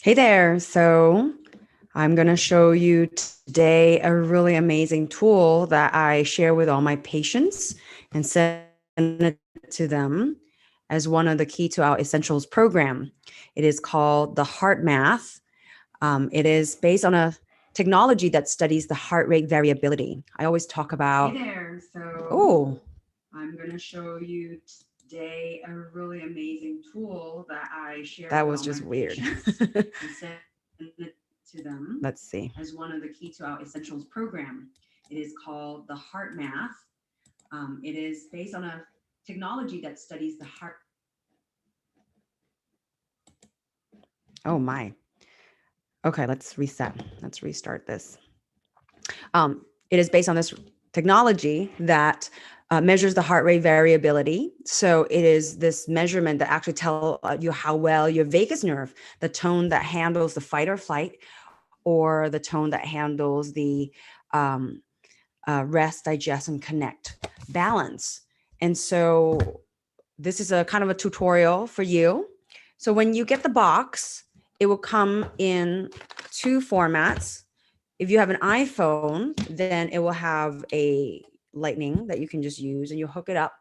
Hey there. So I'm going to show you today a really amazing tool that I share with all my patients and send it to them as one of the key to our essentials program. It is called the Heart Math. It is based on a technology that studies the heart rate variability. I always talk about. Hey there. So I'm going to show you today a really amazing tool that I share. That was just weird. And send it to them. Let's see. As one of the key to our essentials program. It is called the Heart Math. It is based on a technology that studies the heart. Oh my. Okay, let's reset. Let's restart this. It is based on this technology that measures the heart rate variability. So it is this measurement that actually tells you how well your vagus nerve, the tone that handles the fight or flight, or the tone that handles the rest, digest, and connect balance. And so this is a kind of a tutorial for you. So when you get the box, it will come in two formats. If you have an iPhone, then it will have a lightning that you can just use and you hook it up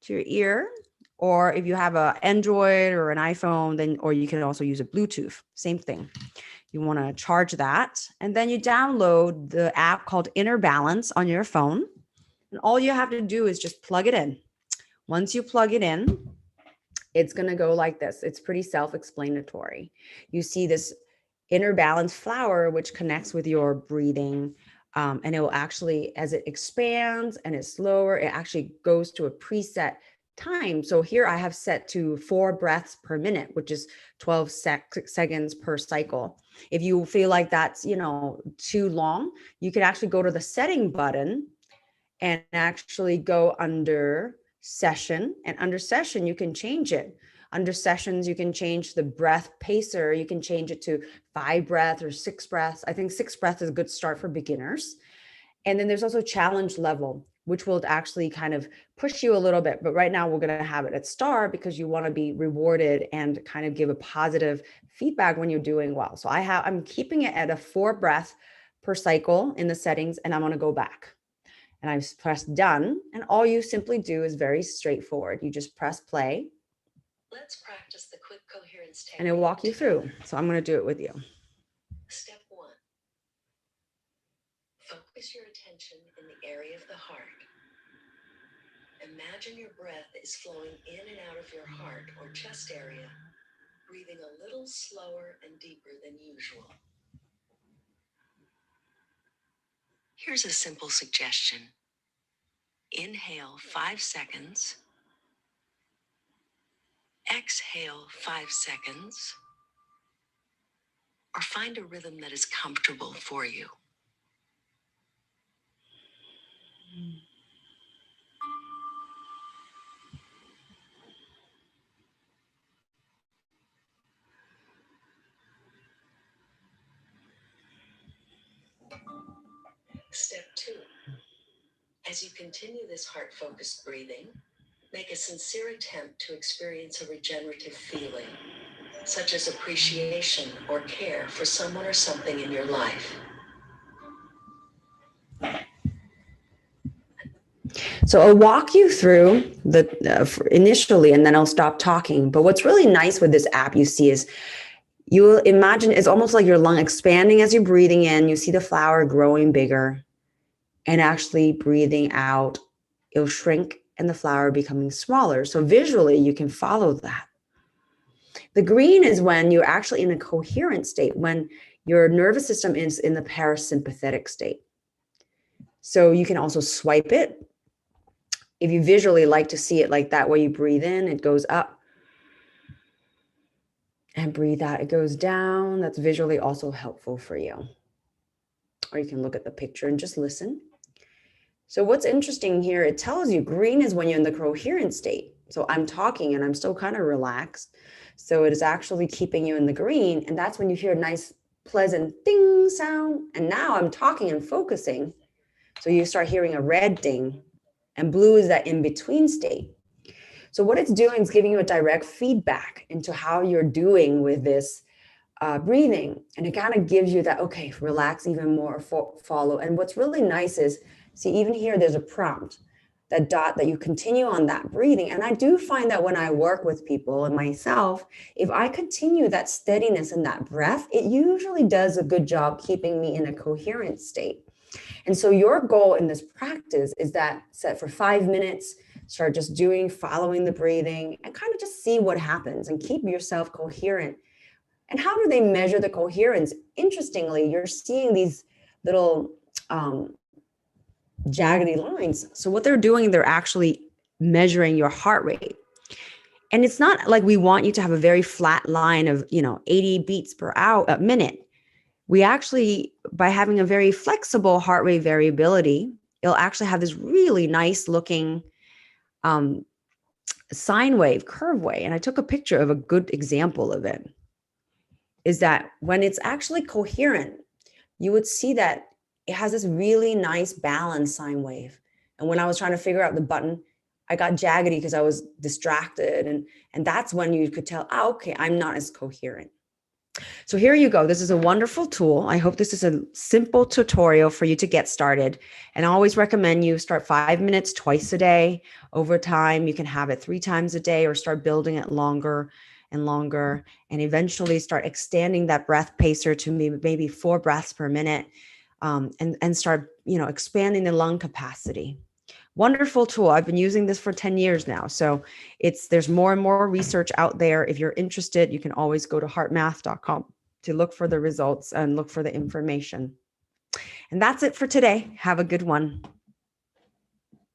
to your ear. Or if you have an Android or an iPhone, then, or you can also use a Bluetooth, same thing. You want to charge that. And then you download the app called Inner Balance on your phone. And all you have to do is just plug it in. Once you plug it in, it's going to go like this. It's pretty self-explanatory. You see this inner balance flower, which connects with your breathing. And it will actually, as it expands and it's slower, it actually goes to a preset time. So here I have set to 4 breaths per minute, which is 12 seconds per cycle. If you feel like that's, too long, you can actually go to the setting button and actually go under session. And under session, you can change it. Under sessions, you can change the breath pacer. You can change it to 5 breaths or 6 breaths. I think 6 breaths is a good start for beginners. And then there's also challenge level, which will actually kind of push you a little bit. But right now we're going to have it at star because you want to be rewarded and kind of give a positive feedback when you're doing well. So I'm keeping it at a 4 breath per cycle in the settings, and I'm going to go back. And I've pressed done. And all you simply do is very straightforward. You just press play. Let's practice the quick coherence technique. And it'll walk you through. So I'm going to do it with you. Step 1. Focus your attention in the area of the heart. Imagine your breath is flowing in and out of your heart or chest area, breathing a little slower and deeper than usual. Here's a simple suggestion. Inhale 5 seconds. Exhale 5 seconds. Or find a rhythm that is comfortable for you. Step 2. As you continue this heart-focused breathing, make a sincere attempt to experience a regenerative feeling, such as appreciation or care for someone or something in your life. So I'll walk you through initially, and then I'll stop talking. But what's really nice with this app, you see, is you will imagine it's almost like your lung expanding as you're breathing in. You see the flower growing bigger, and actually breathing out, it'll shrink and the flower becoming smaller. So visually, you can follow that. The green is when you're actually in a coherent state, when your nervous system is in the parasympathetic state. So you can also swipe it. If you visually like to see it like that, where you breathe in, it goes up. And breathe out, it goes down. That's visually also helpful for you. Or you can look at the picture and just listen. So what's interesting here, it tells you green is when you're in the coherent state. So I'm talking and I'm still kind of relaxed. So it is actually keeping you in the green. And that's when you hear a nice, pleasant ding sound. And now I'm talking and focusing. So you start hearing a red ding. And blue is that in-between state. So what it's doing is giving you a direct feedback into how you're doing with this breathing, and it kind of gives you that, okay, relax even more, follow. And what's really nice is, see, even here, there's a prompt, that dot, that you continue on that breathing. And I do find that when I work with people and myself, if I continue that steadiness in that breath, it usually does a good job keeping me in a coherent state. And so your goal in this practice is that set for 5 minutes, start just following the breathing, and kind of just see what happens and keep yourself coherent. And how do they measure the coherence? Interestingly, you're seeing these little jaggedy lines. So what they're doing, they're actually measuring your heart rate. And it's not like we want you to have a very flat line of, 80 beats per hour a minute. We actually, by having a very flexible heart rate variability, it'll actually have this really nice looking sine wave, curve wave. And I took a picture of a good example of it. Is that when it's actually coherent, you would see that it has this really nice balanced sine wave. And when I was trying to figure out the button, I got jaggedy because I was distracted. And that's when you could tell, oh, okay, I'm not as coherent. So here you go. This is a wonderful tool. I hope this is a simple tutorial for you to get started. And I always recommend you start 5 minutes twice a day. Over time, you can have it 3 times a day, or start building it longer and longer, and eventually start extending that breath pacer to maybe 4 breaths per minute, and start, expanding the lung capacity. Wonderful tool. I've been using this for 10 years now. So there's more and more research out there. If you're interested, you can always go to heartmath.com to look for the results and look for the information. And that's it for today. Have a good one.